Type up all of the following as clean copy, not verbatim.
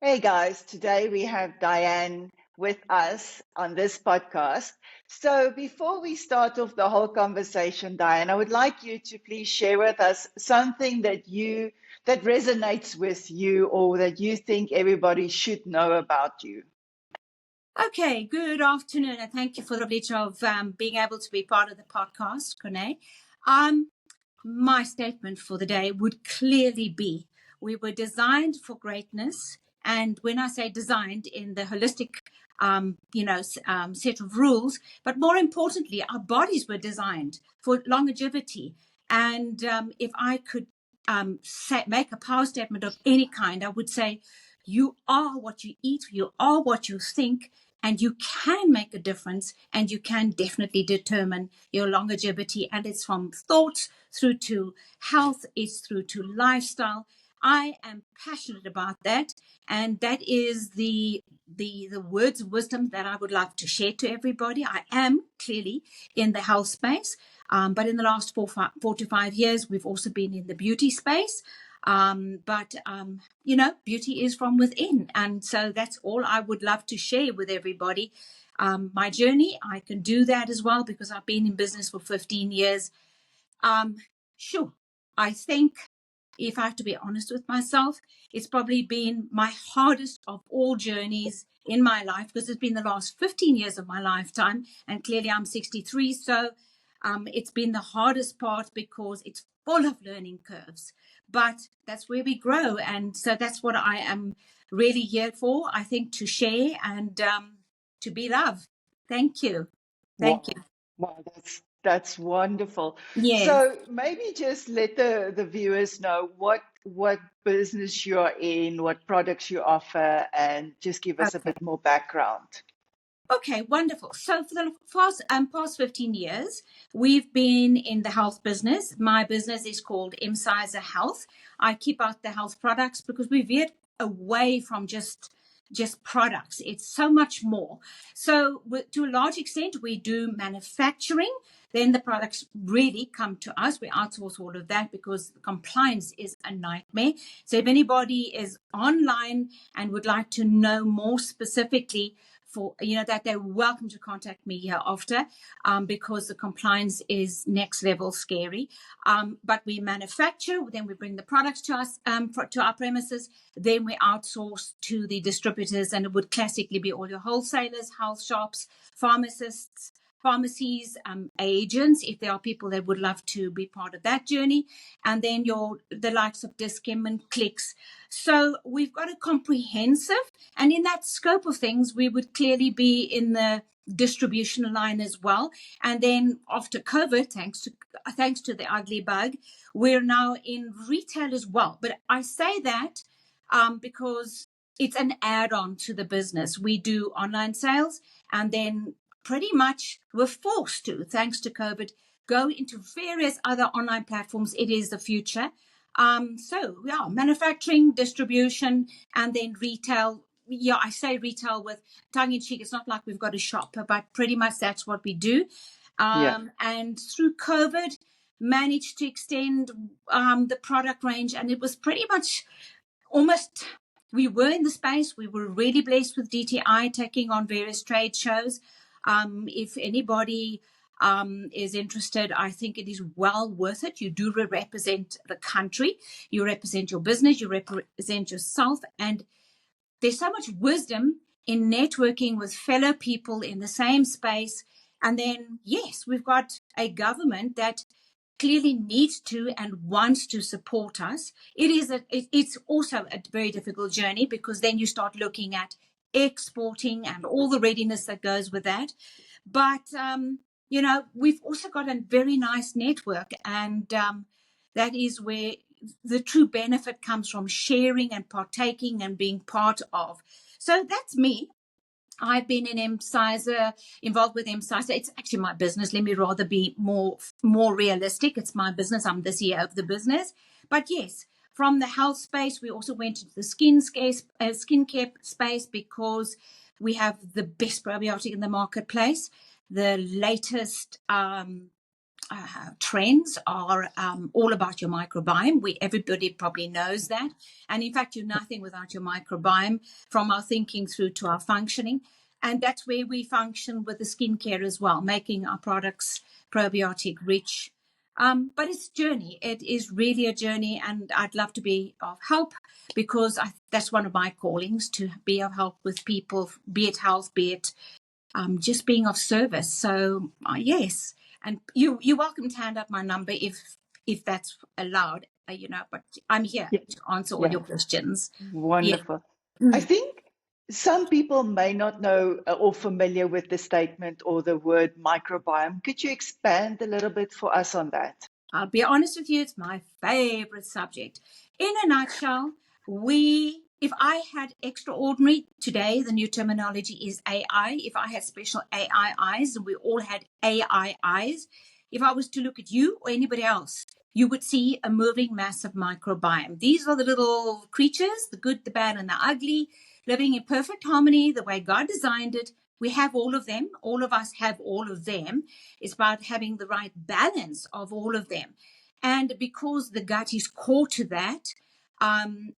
Hey guys, today we have Dianne with us on this podcast. So before we start off the whole conversation, Dianne, I would like you to please share with us something that resonates with you or that you think everybody should know about you. Okay, good afternoon, and thank you for the privilege of being able to be part of the podcast, Cornelia. My statement for the day would clearly be, we were designed for greatness, and when I say designed in the holistic, set of rules, but more importantly, our bodies were designed for longevity. And if I could make a power statement of any kind, I would say, you are what you eat, you are what you think, and you can make a difference, and you can definitely determine your longevity. And it's from thoughts through to health, it's through to lifestyle. I am passionate about that, and that is the words of wisdom that I would love to share to everybody. I am clearly in the health space, but in the last 4 to 5 years, we've also been in the beauty space. But beauty is from within. And so that's all I would love to share with everybody. My journey, I can do that as well because I've been in business for 15 years. Sure, I think if I have to be honest with myself, it's probably been my hardest of all journeys in my life because it's been the last 15 years of my lifetime. And clearly I'm 63. So it's been the hardest part because it's full of learning curves. But that's where we grow. And so that's what I am really here for, I think, to share and to be loved. Thank you. Thank you. Wow, that's wonderful. Yes. So maybe just let the viewers know what business you are in, what products you offer, and just give us a Okay. bit more background. Okay, wonderful. So for the past 15 years, we've been in the health business. My business is called Imsyser Health. I keep out the health products because we veered away from just products. It's so much more. So to a large extent, we do manufacturing. Then the products really come to us. We outsource all of that because compliance is a nightmare. So if anybody is online and would like to know more specifically for that, they're welcome to contact me here after, because the compliance is next level scary. But we manufacture, then we bring the products to us, to our premises, then we outsource to the distributors, and it would classically be all your wholesalers, health shops, pharmacists, pharmacies, agents, if there are people that would love to be part of that journey, and then the likes of Dischem and Clicks. So we've got a comprehensive, and in that scope of things, we would clearly be in the distribution line as well. And then after COVID, thanks to the ugly bug, we're now in retail as well. But I say that because it's an add-on to the business. We do online sales, and then pretty much we're forced to, thanks to COVID, go into various other online platforms. It is the future. Manufacturing, distribution, and then retail. Yeah, I say retail with tongue in cheek. It's not like we've got a shop, but pretty much that's what we do. Yeah. And through COVID, managed to extend the product range, and it was pretty much almost, we were in the space. We were really blessed with DTI taking on various trade shows. If anybody is interested, I think it is well worth it. You do represent the country, you represent your business, you represent yourself, and there's so much wisdom in networking with fellow people in the same space. And then, yes, we've got a government that clearly needs to and wants to support us. It's also a very difficult journey because then you start looking at exporting and all the readiness that goes with that. But, we've also got a very nice network, and that is where the true benefit comes from, sharing and partaking and being part of. So that's me. I've been in Imsyser, involved with Imsyser. It's actually my business. Let me rather be more realistic. It's my business. I'm the CEO of the business. But yes, from the health space, we also went into the skincare space because we have the best probiotic in the marketplace, the latest trends are all about your microbiome. Everybody probably knows that. And in fact, you're nothing without your microbiome, from our thinking through to our functioning. And that's where we function with the skincare as well, making our products probiotic rich. But it's a journey. It is really a journey. And I'd love to be of help, because that's one of my callings, to be of help with people, be it health, be it just being of service. So yes, and you're welcome to hand up my number if that's allowed, but I'm here Yeah, to answer all yeah, your questions. Yeah. wonderful. I Mm. think some people may not know or familiar with the statement or the word microbiome. Could you expand a little bit for us on that? I'll be honest with you, it's my favorite subject. In a nutshell, if I had extraordinary, today the new terminology is AI, if I had special AI eyes, and we all had AI eyes, if I was to look at you or anybody else, you would see a moving massive microbiome. These are the little creatures, the good, the bad, and the ugly, living in perfect harmony the way God designed it. We have all of them. All of us have all of them. It's about having the right balance of all of them. And because the gut is core to that,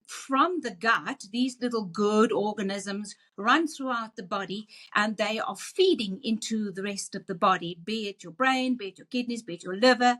from the gut, these little good organisms run throughout the body, and they are feeding into the rest of the body, be it your brain, be it your kidneys, be it your liver,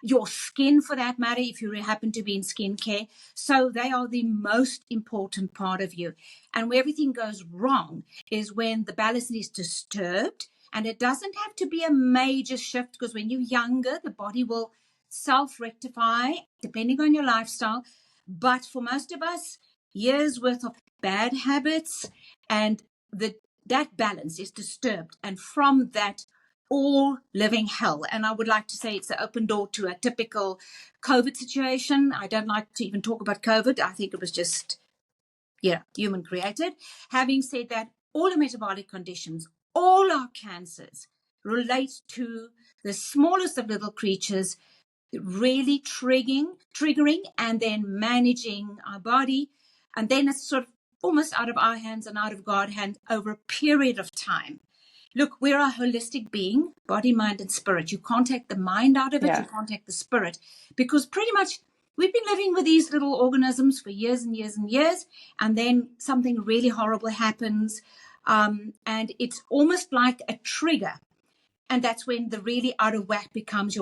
your skin, for that matter, if you happen to be in skincare. So they are the most important part of you. And where everything goes wrong is when the balance is disturbed. And it doesn't have to be a major shift, because when you're younger, the body will self-rectify depending on your lifestyle. But for most of us, years worth of bad habits, and that balance is disturbed. And from that, all living hell. And I would like to say it's an open door to a typical COVID situation. I don't like to even talk about COVID. I think it was just, human created. Having said that, all the metabolic conditions, all our cancers relate to the smallest of little creatures really triggering and then managing our body. And then it's sort of almost out of our hands and out of God's hands over a period of time. Look, we're a holistic being, body, mind, and spirit. You can't take the mind out of it. Yeah. You can't take the spirit, because pretty much we've been living with these little organisms for years and years and years. And then something really horrible happens. And it's almost like a trigger. And that's when the really out of whack becomes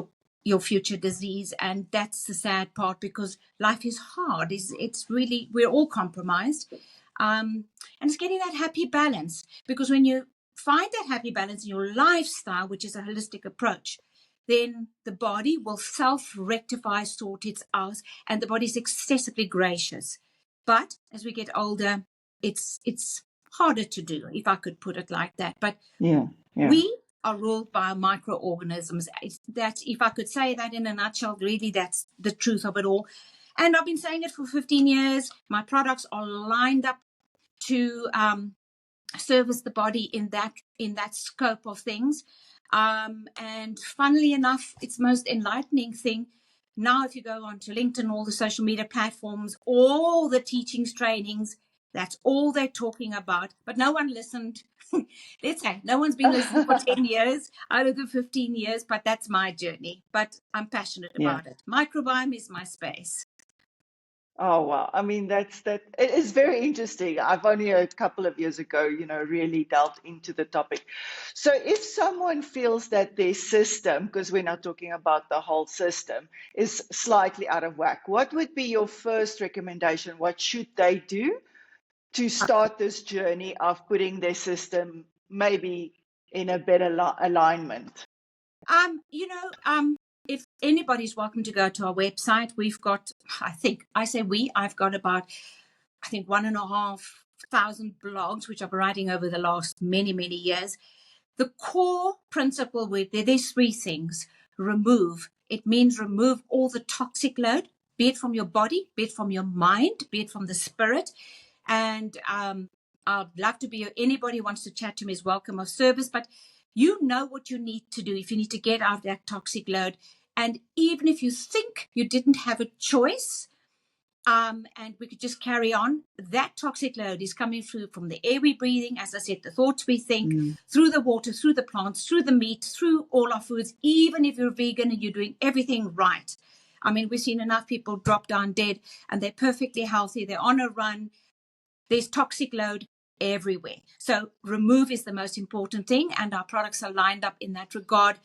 your future disease. And that's the sad part, because life is hard. It's really, we're all compromised. And it's getting that happy balance, because when you find that happy balance in your lifestyle, which is a holistic approach, then the body will self-rectify, sort its out, and the body is excessively gracious. But as we get older, it's harder to do, if I could put it like that. But Yeah. we are ruled by microorganisms. That, if I could say that in a nutshell, really that's the truth of it all. And I've been saying it for 15 years. My products are lined up to service the body in that scope of things. And funnily enough, it's the most enlightening thing. Now, if you go onto LinkedIn, all the social media platforms, all the teachings, trainings, that's all they're talking about. But no one listened. Let's say no one's been listening for 10 years out of the 15 years, but that's my journey. But I'm passionate Yeah. about it. Microbiome is my space. Oh, wow. I mean, it is very interesting. I've only a couple of years ago, really delved into the topic. So if someone feels that their system, because we're not talking about the whole system, is slightly out of whack, what would be your first recommendation? What should they do to start this journey of putting their system maybe in a better alignment? If anybody's welcome to go to our website, we've got, I've got about, 1,500 blogs, which I've been writing over the last many, many years. The core principle there's three things. Remove. It means remove all the toxic load, be it from your body, be it from your mind, be it from the spirit. And I'd love to be, anybody who wants to chat to me is welcome of service, but you know what you need to do if you need to get out of that toxic load. And even if you think you didn't have a choice, and we could just carry on. That toxic load is coming through from the air we're breathing, as I said, the thoughts we think, through the water, through the plants, through the meat, through all our foods. Even if you're vegan and you're doing everything right, I mean, we've seen enough people drop down dead, and they're perfectly healthy. They're on a run. There's toxic load everywhere. So remove is the most important thing, and our products are lined up in that regard.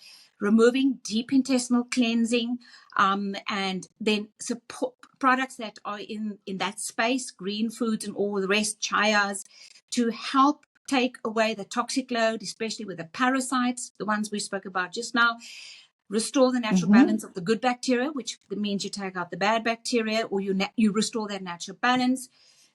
Removing, deep intestinal cleansing, and then support products that are in that space, green foods and all the rest, chias, to help take away the toxic load, especially with the parasites, the ones we spoke about just now. Restore the natural balance of the good bacteria, which means you take out the bad bacteria, or you restore that natural balance.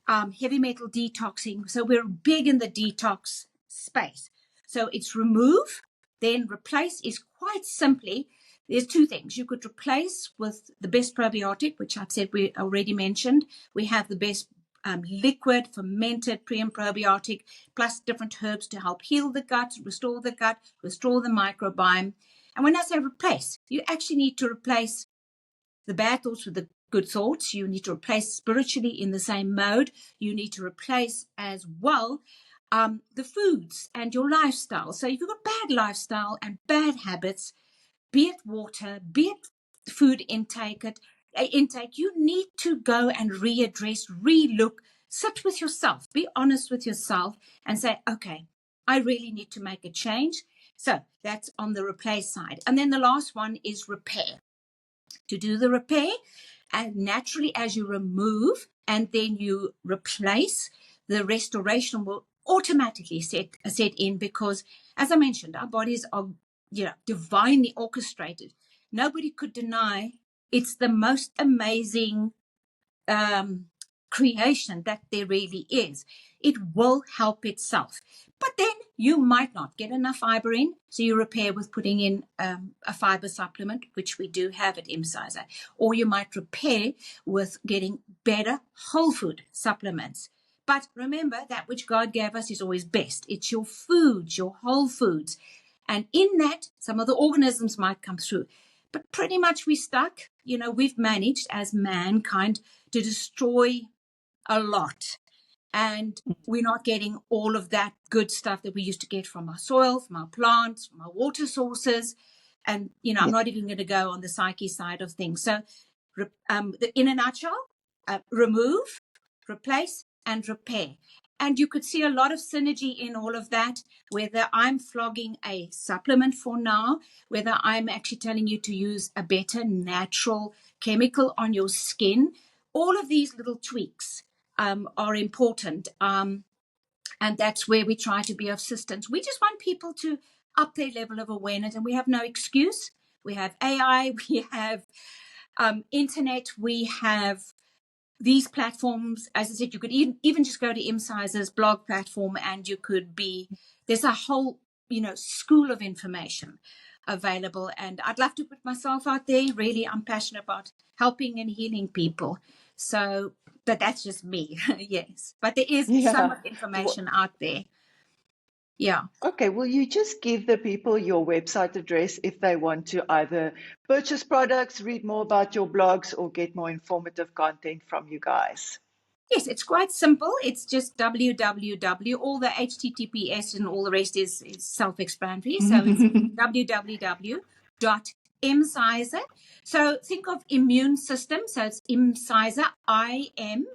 Heavy metal detoxing. So we're big in the detox space. So it's remove, then replace is quite simply, there's two things. You could replace with the best probiotic, which I've said we already mentioned. We have the best liquid, fermented pre and probiotic, plus different herbs to help heal the gut, restore the microbiome. And when I say replace, you actually need to replace the bad thoughts with the good thoughts. You need to replace spiritually in the same mode. You need to replace as well the foods and your lifestyle. So if you've got bad lifestyle and bad habits, be it water, be it food intake, you need to go and readdress, relook, sit with yourself, be honest with yourself and say, okay, I really need to make a change. So that's on the replace side. And then the last one is repair. To do the repair, and naturally as you remove and then you replace, the restoration will automatically set in, because as I mentioned, our bodies are divinely orchestrated. Nobody could deny it's the most amazing creation that there really is. It will help itself. But then you might not get enough fiber in, so you repair with putting in a fiber supplement, which we do have at Imsyser. Or you might repair with getting better whole food supplements. But remember, that which God gave us is always best. It's your foods, your whole foods. And in that, some of the organisms might come through. But pretty much we're stuck. We've managed as mankind to destroy a lot. And we're not getting all of that good stuff that we used to get from our soil, from our plants, from our water sources. And, I'm not even going to go on the psyche side of things. So in a nutshell, remove, replace, and repair. And you could see a lot of synergy in all of that, whether I'm flogging a supplement for now, whether I'm actually telling you to use a better natural chemical on your skin. All of these little tweaks are important. And that's where we try to be of assistance. We just want people to up their level of awareness, and we have no excuse. We have AI, we have internet, we have these platforms. As I said, you could even just go to Imsyser's blog platform and there's a whole, school of information available. And I'd love to put myself out there. Really, I'm passionate about helping and healing people. So, but that's just me. Yes. But there is so much information out there. Yeah. Okay, will you just give the people your website address if they want to either purchase products, read more about your blogs, or get more informative content from you guys? Yes, it's quite simple. It's just www. All the HTTPS and all the rest is self-explanatory. So it's www.imsyser. So think of immune system. So it's Imsyser, IMSYSER.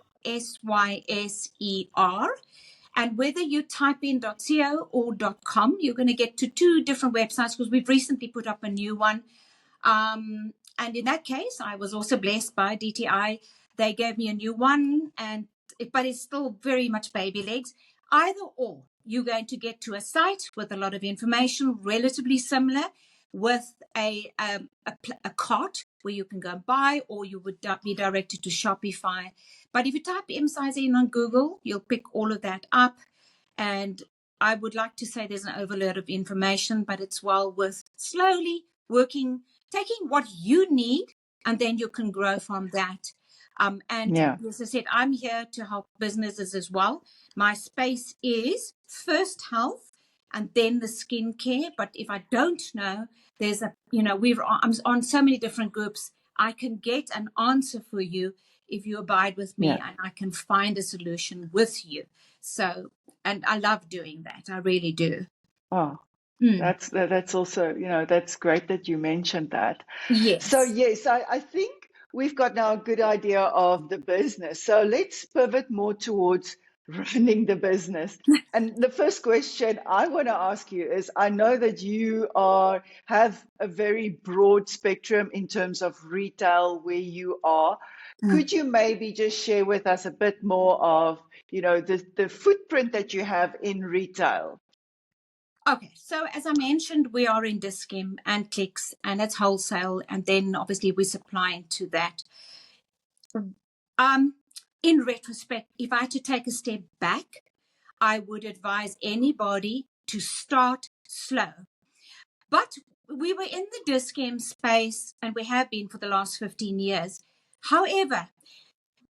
And whether you type in .co or .com, you're going to get to two different websites, because we've recently put up a new one. And in that case, I was also blessed by DTI. They gave me a new one, but it's still very much baby legs. Either or, you're going to get to a site with a lot of information, relatively similar, with a cart where you can go and buy, or you would be directed to Shopify. But if you type Imsyser in on Google, you'll pick all of that up. And I would like to say there's an overload of information, but it's well worth slowly working, taking what you need, and then you can grow from that. As I said, I'm here to help businesses as well. My space is first health and then the skincare. But if I don't know, I'm on so many different groups. I can get an answer for you if you abide with me, Yeah. and I can find a solution with you. So, and I love doing that. I really do. Oh, Mm. that's also, that's great that you mentioned that. So Yes. yes, I think we've got now a good idea of the business. So let's pivot more towards running the business. And the first question I want to ask you is, I know that you have a very broad spectrum in terms of retail where you are. Mm. Could you maybe just share with us a bit more of, the footprint that you have in retail? Okay, so as I mentioned, we are in Dischem and Clicks, and it's wholesale, and then obviously we're supplying to that. Um, in retrospect, if I had to take a step back, I would advise anybody to start slow. But we were in the Dischem space, and we have been for the last 15 years. However,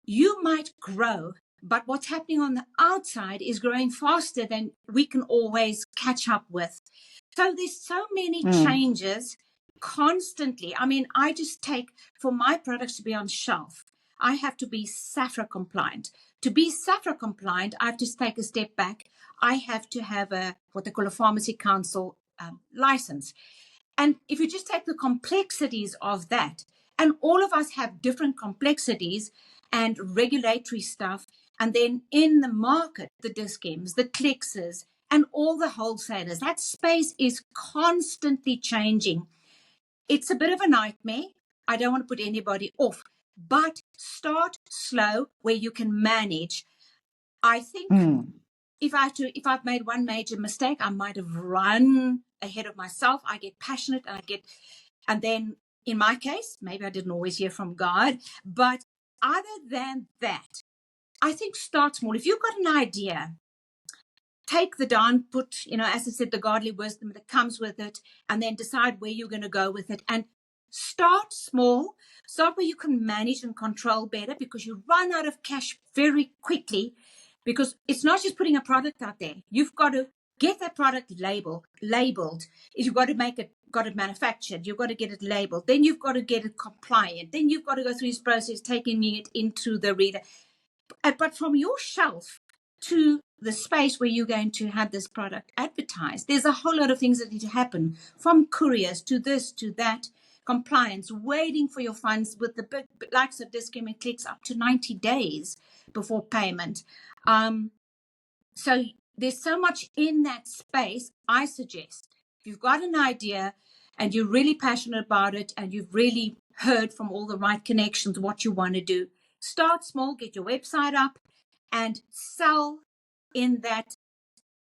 you might grow, but what's happening on the outside is growing faster than we can always catch up with. So there's so many Mm, changes constantly. I mean, I just take, for my products to be on shelf, I have to be SAFRA compliant. To be SAFRA compliant, I have to take a step back. I have to have what they call a pharmacy council license. And if you just take the complexities of that, and all of us have different complexities and regulatory stuff, and then in the market, the Dischems, the Clickses, and all the wholesalers, that space is constantly changing. It's a bit of a nightmare. I don't want to put anybody off, but start slow where you can manage. I think mm, if I've made one major mistake, I might have run ahead of myself. I get passionate and then in my case, maybe I didn't always hear from God, but other than that, I think start small. If you've got an idea, take the down, put, as I said, the godly wisdom that comes with it, and then decide where you're going to go with it. And start small, start where you can manage and control better, because you run out of cash very quickly. Because it's not just putting a product out there. You've got to get that product labeled. You've got to got it manufactured. You've got to get it labeled. Then you've got to get it compliant. Then you've got to go through this process, taking it into the reader. But from your shelf to the space where you're going to have this product advertised, there's a whole lot of things that need to happen, from couriers to this to that, compliance, waiting for your funds with the big likes of Dischem and Clicks up to 90 days before payment. So there's so much in that space. I suggest if you've got an idea and you're really passionate about it and you've really heard from all the right connections what you want to do, start small, get your website up and sell in that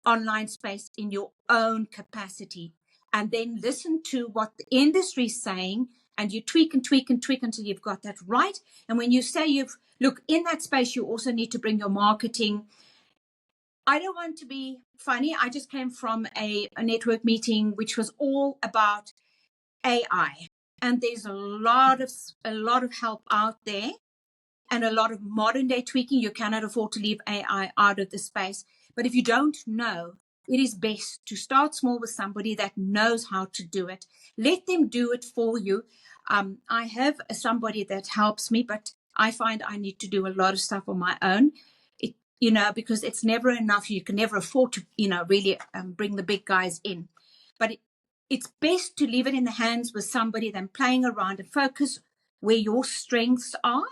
online space in your own capacity. And then listen to what the industry is saying, and you tweak and tweak and tweak until you've got that right. And when you say look, in that space, you also need to bring your marketing. I don't want to be funny. I just came from a network meeting, which was all about AI. And there's a lot of help out there and a lot of modern day tweaking. You cannot afford to leave AI out of the space. But if you don't know, it is best to start small with somebody that knows how to do it. Let them do it for you. I have somebody that helps me, but I find I need to do a lot of stuff on my own. Because it's never enough. You can never afford to, really bring the big guys in. But it's best to leave it in the hands with somebody than playing around, and focus where your strengths are,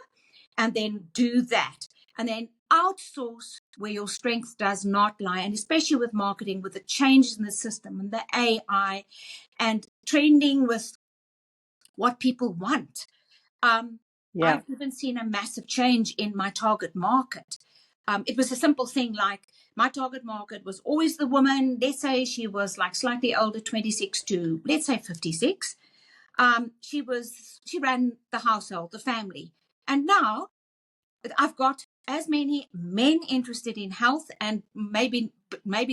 and then do that. And then outsource where your strength does not lie. And especially with marketing, with the changes in the system and the AI and trending with what people want. yeah. I've even seen a massive change in my target market. It was a simple thing like my target market was always the woman. Let's say she was like slightly older, 26 to, let's say, 56. She ran the household, the family. And now I've got as many men interested in health, and maybe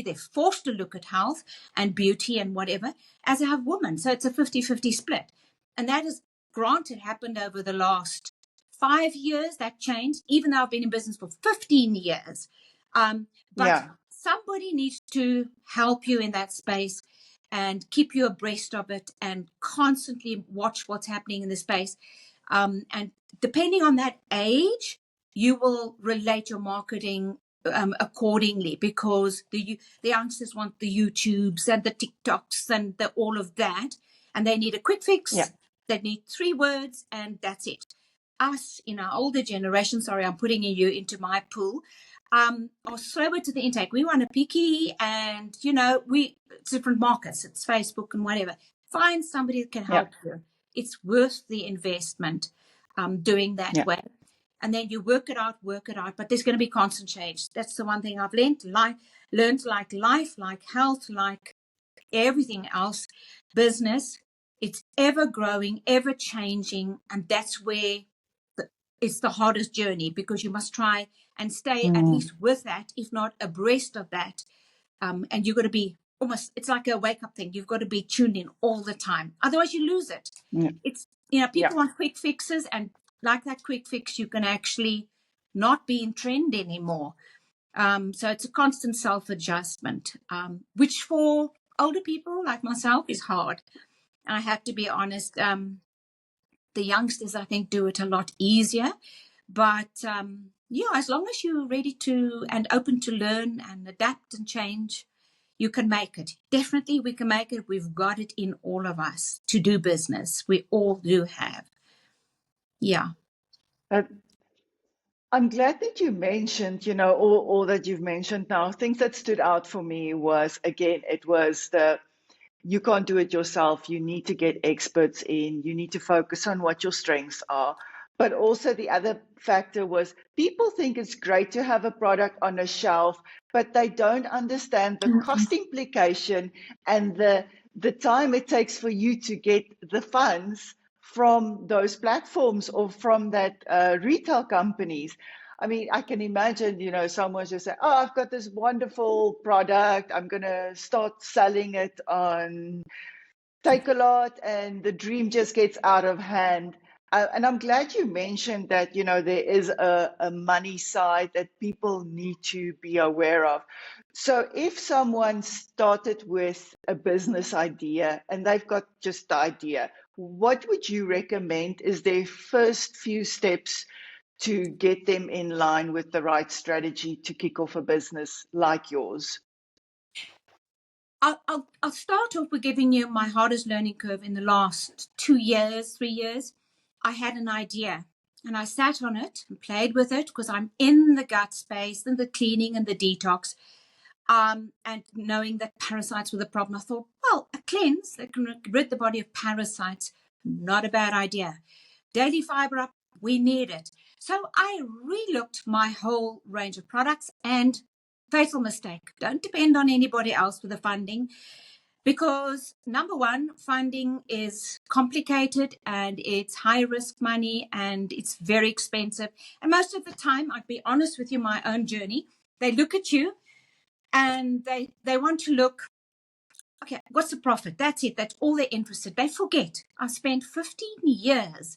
they're forced to look at health and beauty and whatever, as I have women. So it's a 50-50 split. And that is granted happened over the last 5 years. That changed, even though I've been in business for 15 years. But Yeah. somebody needs to help you in that space and keep you abreast of it and constantly watch what's happening in the space. And depending on that age, you will relate your marketing accordingly, because the youngsters want the YouTubes and the TikToks and all of that, and they need a quick Yeah. fix. They need 3 words and that's it. Us in our older generation, sorry, I'm putting you into my pool, are slower to the intake. We want a picky, and it's different markets. It's Facebook and whatever. Find somebody that can Yeah. help you. It's worth the investment doing that way. And then you work it out, but there's going to be constant change. That's the one thing I've learned, like life, like health, like everything else, business, it's ever growing, ever changing. And that's where it's the hardest journey, because you must try and stay at least with that, if not abreast of that. And you've got to be it's like a wake up thing. You've got to be tuned in all the time. Otherwise you lose it. Yeah. It's, people want quick fixes, and like that quick fix, you can actually not be in trend anymore. So it's a constant self-adjustment, which for older people like myself is hard. I have to be honest. The youngsters, I think, do it a lot easier. But as long as you're ready to and open to learn and adapt and change, you can make it. Definitely we can make it. We've got it in all of us to do business. We all do have. Yeah. I'm glad that you mentioned, all that you've mentioned now. Things that stood out for me was, again, it was you can't do it yourself. You need to get experts in. You need to focus on what your strengths are. But also the other factor was, people think it's great to have a product on a shelf, but they don't understand the cost implication and the time it takes for you to get the funds from those platforms or from that retail companies. I mean, I can imagine, someone just say, "Oh, I've got this wonderful product. I'm going to start selling it on Takealot," and the dream just gets out of hand. And I'm glad you mentioned that, there is a money side that people need to be aware of. So if someone started with a business idea and they've got just the idea, what would you recommend is their first few steps to get them in line with the right strategy to kick off a business like yours? I'll start off with giving you my hardest learning curve in the last 2 years, 3 years. I had an idea and I sat on it and played with it, because I'm in the gut space and the cleaning and the detox. And knowing that parasites were the problem, I thought, well, a cleanse that can rid the body of parasites, not a bad idea. Daily fiber up, we need it. So I relooked my whole range of products, and fatal mistake, don't depend on anybody else for the funding, because number one, funding is complicated and it's high risk money and it's very expensive. And most of the time, I'd be honest with you, my own journey, they look at you and they want to look, okay, what's the profit? That's it. That's all they're interested. They forget I spent 15 years.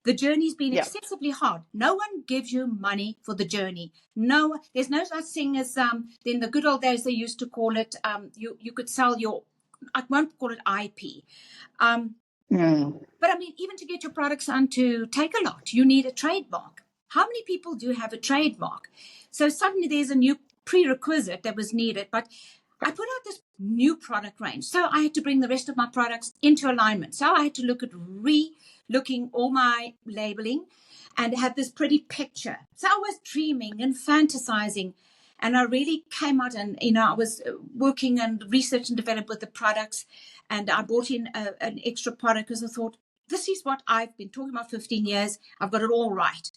The journey's been excessively hard. No one gives you money for the journey. No, there's no such thing as in the good old days they used to call it. You could sell your, I won't call it IP. But I mean, even to get your products onto Takealot, you need a trademark. How many people do have a trademark? So suddenly there's a new prerequisite that was needed. But I put out this new product range, so I had to bring the rest of my products into alignment. So I had to look at looking all my labeling and have this pretty picture. So I was dreaming and fantasizing, and I really came out and, I was working and research and develop with the products, and I brought in an extra product because I thought, this is what I've been talking about 15 years. I've got it all right.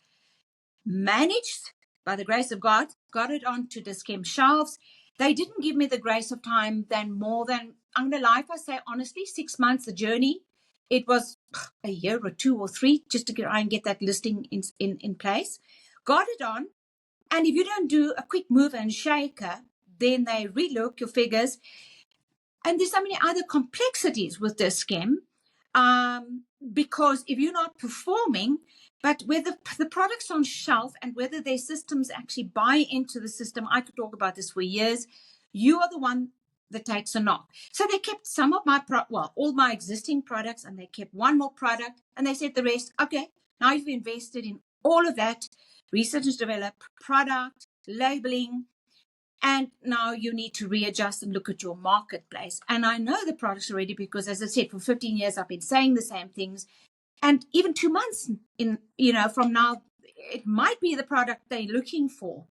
Managed, by the grace of God, got it onto Dischem shelves. They didn't give me the grace of time more than, I'm going to lie if I say honestly, 6 months, the journey. It was a year or 2 or 3 just to try and get that listing in place. Got it on. And if you don't do a quick move and shaker, then they relook your figures. And there's so many other complexities with Dischem, because if you're not performing, but whether the product's on shelf and whether their systems actually buy into the system, I could talk about this for years. You are the one that takes a knock. So they kept some of my all my existing products, and they kept one more product, and they said the rest, okay, Now you've invested in all of that, research and develop, product, labeling, and now you need to readjust and look at your marketplace. And I know the products already because, as I said, for 15 years, I've been saying the same things. And even 2 months from now, it might be the product they're looking for.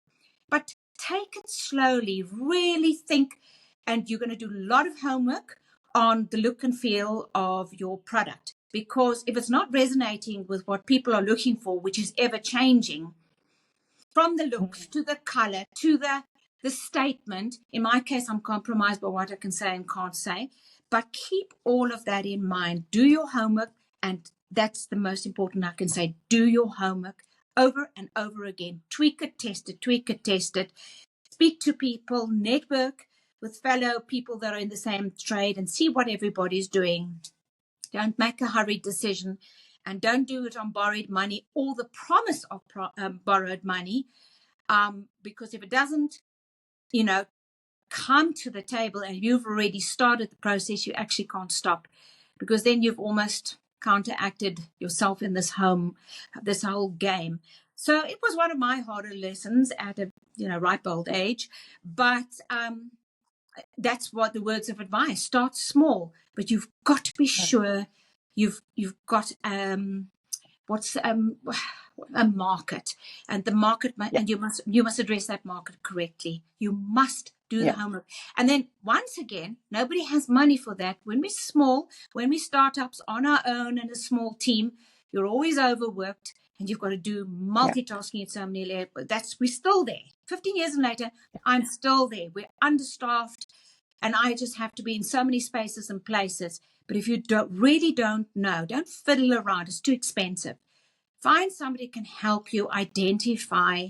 But take it slowly, really think, and you're going to do a lot of homework on the look and feel of your product. Because if it's not resonating with what people are looking for, which is ever changing, from the looks to the color to the statement, in my case, I'm compromised by what I can say and can't say, but keep all of that in mind. Do your homework, and that's the most important I can say. Do your homework over and over again. Tweak it, test it. Speak to people, network with fellow people that are in the same trade and see what everybody's doing. Don't make a hurried decision, and don't do it on borrowed money or the promise of borrowed money, because if it doesn't, come to the table and you've already started the process, you actually can't stop, because then you've almost counteracted yourself in this whole game. So it was one of my harder lessons at a ripe old age, but that's what the words of advice: start small, but you've got to be sure you've got what's a market, and the market, and you must address that market correctly. You must do the homework. And then once again, nobody has money for that. When we're small, when we startups on our own and a small team, you're always overworked, and you've got to do multitasking at so many levels. We're still there. 15 years later, I'm still there. We're understaffed, and I just have to be in so many spaces and places. But if you really don't know, don't fiddle around. It's too expensive. Find somebody who can help you identify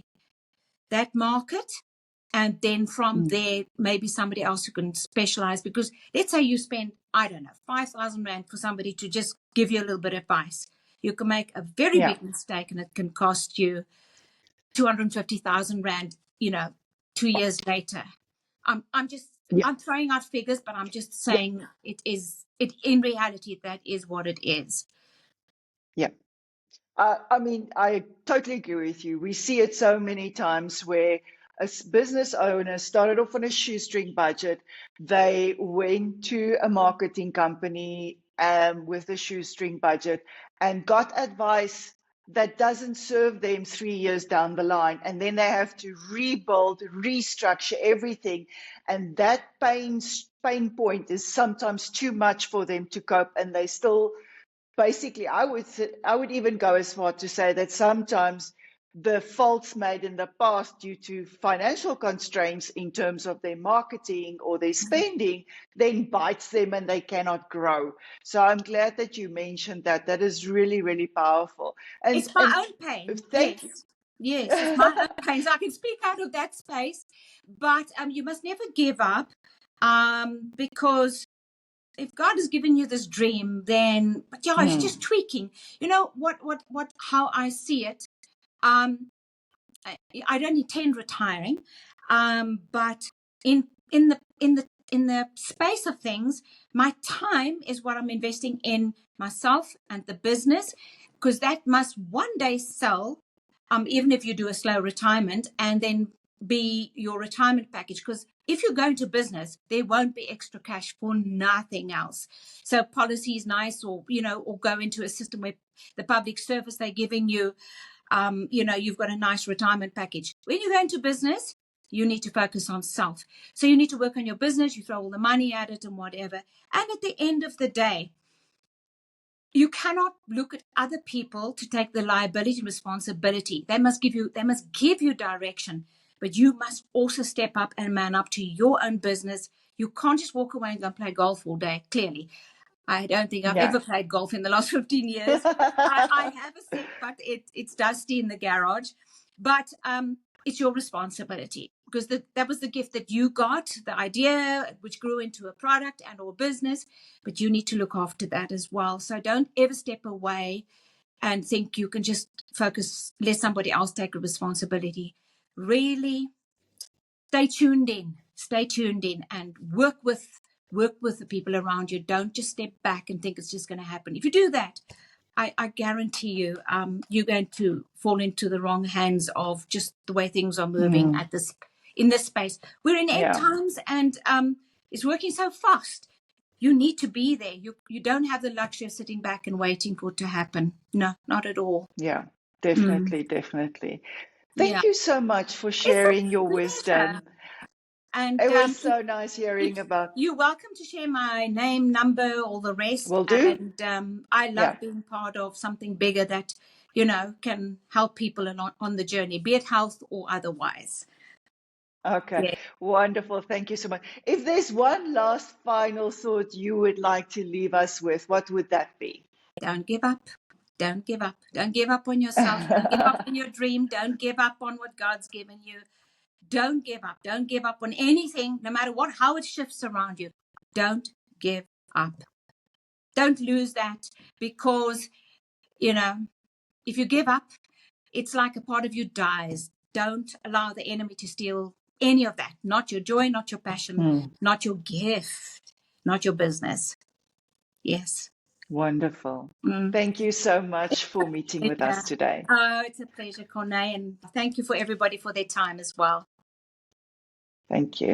that market. And then from there, maybe somebody else who can specialize. Because let's say you spend, I don't know, 5,000 Rand for somebody to just give you a little bit of advice. You can make a very big mistake, and it can cost you 250,000 Rand, 2 years later. I'm throwing out figures, but I'm just saying in reality, that is what it is. Yeah. I totally agree with you. We see it so many times where a business owner started off on a shoestring budget. They went to a marketing company with a shoestring budget and got advice that doesn't serve them 3 years down the line. And then they have to rebuild, restructure everything. And that pain point is sometimes too much for them to cope, and they still... Basically, I would even go as far to say that sometimes the faults made in the past due to financial constraints in terms of their marketing or their spending then bites them, and they cannot grow. So I'm glad that you mentioned that. That is really, really powerful. And it's my own pain. thank you. Yes, it's my own pain. So I can speak out of that space, but you must never give up, because if God has given you this dream, then, but it's just tweaking. How I see it. I don't intend retiring, but in the space of things, my time is what I'm investing in myself and the business, because that must one day sell. Even if you do a slow retirement, and then be your retirement package, because if you go into business, there won't be extra cash for nothing else. So policy is nice, or go into a system where the public service they're giving you, you've got a nice retirement package. When you go into business, you need to focus on self. So you need to work on your business, you throw all the money at it and whatever. And at the end of the day, you cannot look at other people to take the liability and responsibility. They must give you direction, but you must also step up and man up to your own business. You can't just walk away and go play golf all day. Clearly, I don't think I've ever played golf in the last 15 years. I have a set, but it's dusty in the garage. But it's your responsibility, because that was the gift that you got, the idea which grew into a product and or business, but you need to look after that as well. So don't ever step away and think you can just focus, let somebody else take a responsibility. Really stay tuned in and work with the people around you. Don't just step back and think it's just going to happen. If you do that, I guarantee you, you're going to fall into the wrong hands of just the way things are moving Mm, at in this space. We're in end yeah, times, and it's working so fast. You need to be there. You don't have the luxury of sitting back and waiting for it to happen. No, not at all. yeah, Mm, definitely, definitely. yeah, Thank you so much for it's a sharing your pleasure. wisdom. And It was so nice hearing if about. you're welcome to share my name, number, all the rest. Will do. And I Yeah. love being part of something bigger that, can help people on the journey, be it health or otherwise. Okay. Yeah. Wonderful. Thank you so much. If there's one last final thought you would like to leave us with, what would that be? Don't give up. Don't give up. Don't give up on yourself. Don't give up on your dream. Don't give up on what God's given you. Don't give up. Don't give up on anything, no matter how it shifts around you. Don't give up. Don't lose that, because, if you give up, it's like a part of you dies. Don't allow the enemy to steal any of that. Not your joy, not your passion, Hmm. not your gift, not your business. Yes. Wonderful. Mm. Thank you so much for meeting with us Yeah. today. Oh, it's a pleasure, Cornelia, and thank you for everybody for their time as well. Thank you.